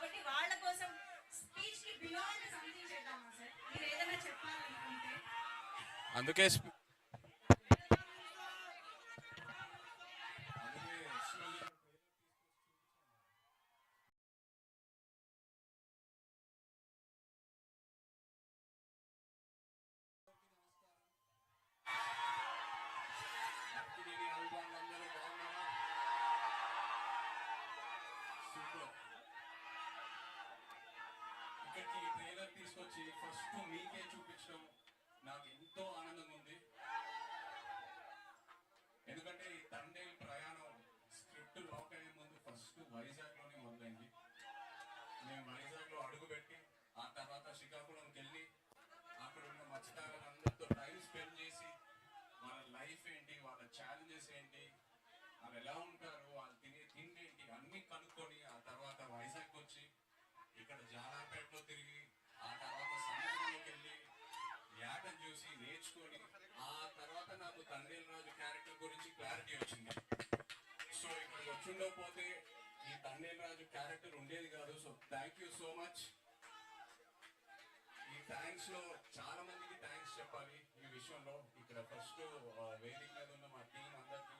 కాబట్టి వాళ్ళ కోసం స్పీచ్ కి బియాండ్ సంథింగ్ చేద్దామా సార్? మీరు ఏదైనా చెప్పాలనుకుంటే. అందుకే ఇక్కడికి ట్రైలర్ తీసుకొచ్చి ఫస్ట్ మీకే చూపించడం నాకు ఎంతో ఆనందంగా ఉంది. ఎందుకంటే ఈ తండేల్ ప్రయాణం స్క్రిప్ట్ లాక్ అయ్యే ముందు ఫస్ట్ వైజాగ్ లోనే మొదలైంది. మేము వైజాగ్ లో అడుగుపెట్టి ఆ తర్వాత శ్రీకాకుళంకి వెళ్ళి అక్కడ ఉన్న మత్స్యకారులందరితో టైం స్పెండ్ చేసి వాళ్ళ లైఫ్ ఏంటి, వాళ్ళ ఛాలెంజెస్ ఏంటి, వాళ్ళు ఎలా ఉంటారు, వాళ్ళు తినే తిండి ఏంటి అన్ని కనుక్కొని ఆ తర్వాత వైజాగ్ వచ్చి ఇక్కడ జాలాపేటలో తిరిగి ఆ తర్వాత సముద్రంలోకి వెళ్ళి యాటను చూసి నేర్చుకొని ఆ తర్వాత నాకు తండేల్ రాజు క్యారెక్టర్ గురించి క్లారిటీ వచ్చింది. సో ఇక్కడికి వచ్చిండకపోతే ఈ తండేల్ రాజు క్యారెక్టర్ ఉండేది కాదు. So thank you so much. ఈ థ్యాంక్స్ లో చాలా మందికి థ్యాంక్స్ చెప్పాలి ఈ విషయంలో. ఇక్కడ ఫస్ట్ వేదిక మీద ఉన్న మా టీం అందరికి,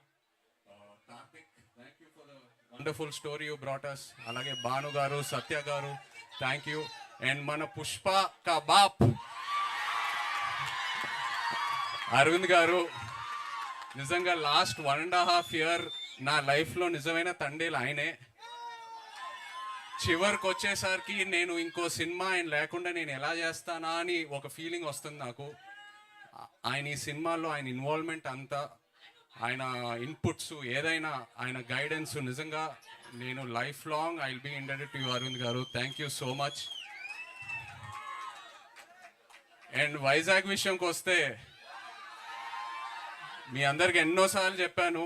Karthik, thank you for the wonderful story you brought us. అలాగే భాను గారు, సత్య గారు, థ్యాంక్ యూ. అండ్ మన పుష్ప కా బాప్ అరవింద్ గారు, నిజంగా లాస్ట్ 1.5 year నా లైఫ్లో నిజమైన తండేలు ఆయనే. చివరికి వచ్చేసరికి నేను ఇంకో సినిమా ఆయన లేకుండా నేను ఎలా చేస్తానా అని ఒక ఫీలింగ్ వస్తుంది నాకు. ఆయన ఈ సినిమాలో ఆయన ఇన్వాల్వ్మెంట్ అంతా, ఆయన ఇన్పుట్స్ ఏదైనా, ఆయన గైడెన్స్, నిజంగా నేను life long I will be indebted to you Aravind గారు. Thank you so much. And Vizag విషయంకి వస్తే మీ అందరికి ఎన్నోసార్లు చెప్పాను,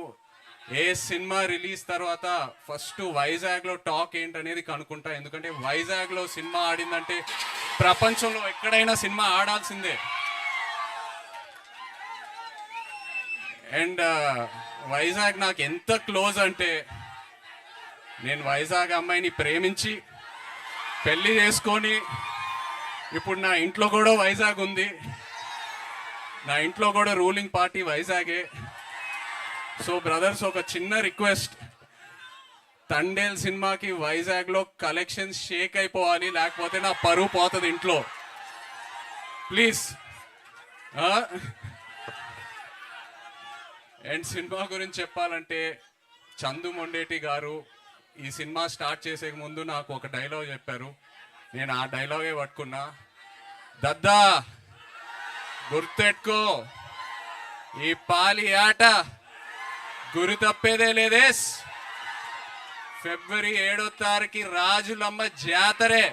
ఏ సినిమా రిలీజ్ తర్వాత ఫస్ట్ వైజాగ్లో టాక్ ఏంటనేది కనుక్కుంటా. ఎందుకంటే వైజాగ్లో సినిమా ఆడిందంటే ప్రపంచంలో ఎక్కడైనా సినిమా ఆడాల్సిందే. అండ్ వైజాగ్ నాకు ఎంత క్లోజ్ అంటే, నేను వైజాగ్ అమ్మాయిని ప్రేమించి పెళ్లి చేసుకొని ఇప్పుడు నా ఇంట్లో కూడా వైజాగ్ ఉంది. నా ఇంట్లో కూడా రూలింగ్ పార్టీ వైజాగే. సో బ్రదర్స్, ఒక చిన్న రిక్వెస్ట్, తండేల్ సినిమాకి వైజాగ్లో కలెక్షన్స్ షేక్ అయిపోవాలి, లేకపోతే నా పరువు పోతుంది ఇంట్లో. ప్లీజ్. అండ్ సినిమా గురించి చెప్పాలంటే, చందు మొండేటి గారు ఈ సినిమా స్టార్ట్ చేసే ముందు నాకు ఒక డైలాగ్ చెప్పారు. నేను ఆ డైలాగే పట్టుకున్నా. దద్దా గుర్తెట్టుకో, ఈ పాలి ఆట గురి తప్పేదే లేదేస్. February 7 రాజులమ్మ జాతరే.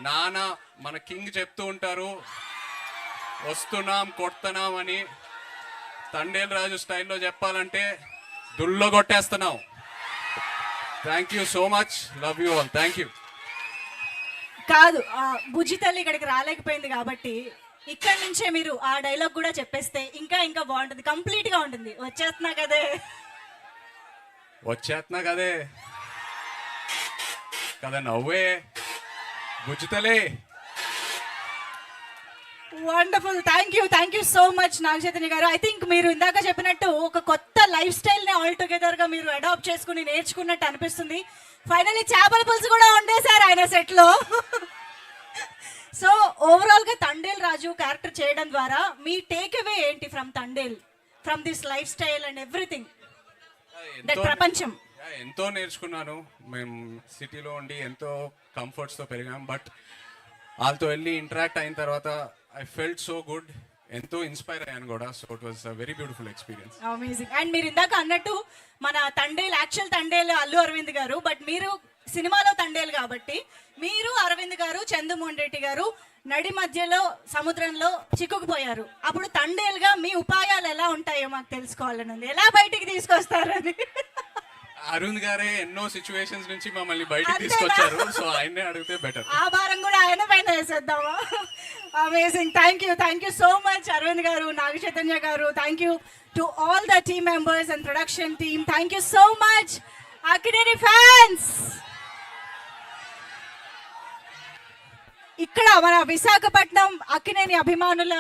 నాన్న మన కింగ్ చెప్తూ ఉంటారు, వస్తున్నాం కొడుతున్నాం అని. తండేల్ రాజు స్టైల్లో చెప్పాలంటే దుల్లో కొట్టేస్తున్నాం. Thank you so much. Love you all. Thank you. కాదు, బుజ్జి తల్లి ఇక్కడికి రాలేకపోయింది కాబట్టి ఇక్కడి నుంచే మీరు ఆ డైలాగ్ కూడా చెప్పేస్తే ఇంకా ఇంకా బాగుంటుంది, కంప్లీట్ గా ఉంటుంది. వచ్చేస్తున్నా కదే కదా నవ్వే బుజ్జి తల్లి. Wonderful. Thank you so much Naga Chaitanya గారు. ఐ థింక్ మీరు ఇందాక చెప్పినట్టు ఒక కొత్త లైఫ్ స్టైల్ ని ఆల్ టుగెదర్ గా మీరు అడాప్ట్ చేసుకుని నేర్చుకున్నట్టు అనిపిస్తుంది. ఫైనల్లీ చేపల పులుసు కూడా వండేశారు ఆయన సెట్ లో. సో ఓవరాల్ గా తండేల్ రాజు క్యారెక్టర్ చేయడం ద్వారా మీ టేక్ అవే ఏంటి from Thandel, from this life style and everything, that ప్రపంచం? ఎంతో నేర్చుకున్నాను. మేము సిటీలో ఉండి ఎంతో కంఫర్ట్స్తో పెరిగాం. బట్ వాళ్ళతో వెళ్ళి ఇంటరాక్ట్ అయిన తర్వాత ఐ ఫెల్ట్ సో గుడ్. ఎంతో ఇన్స్పైర్ అయ్యాను కూడా. So it was a very beautiful experience. Amazing. And మీరు ఇందాక అన్నట్టు మన తండేల్, యాక్చువల్ తండేల్ అల్లు అరవింద్ గారు, బట్ మీరు సినిమాలో తండేల్ కాబట్టి మీరు అరవింద్ గారు, చందు మొండేటి గారు నడి మధ్యలో సముద్రంలో చిక్కుకుపోయారు. అప్పుడు తండేల్ గా మీ ఉపాయాలు ఎలా ఉంటాయో మాకు తెలుసుకోవాలని ఉంది. ఎలా బయటికి తీసుకొస్తారని. అరుణ్ గారే ఎన్నో సిచ్యువేషన్స్ నుంచి మమ్మల్ని బయటికి తీసుకొచ్చారు. సో ఆయన్నే అడిగితే బెటర్. ఆ భారం కూడా ఆయన పైన వేసేద్దామా? Amazing. Thank you so much Arvind గారు, నాగ చైతన్య గారు. Thank you to all the team members and production team. Thank you so much. Akkineni fans ఇక్కడ మన విశాఖపట్నం అక్కినేని అభిమానుల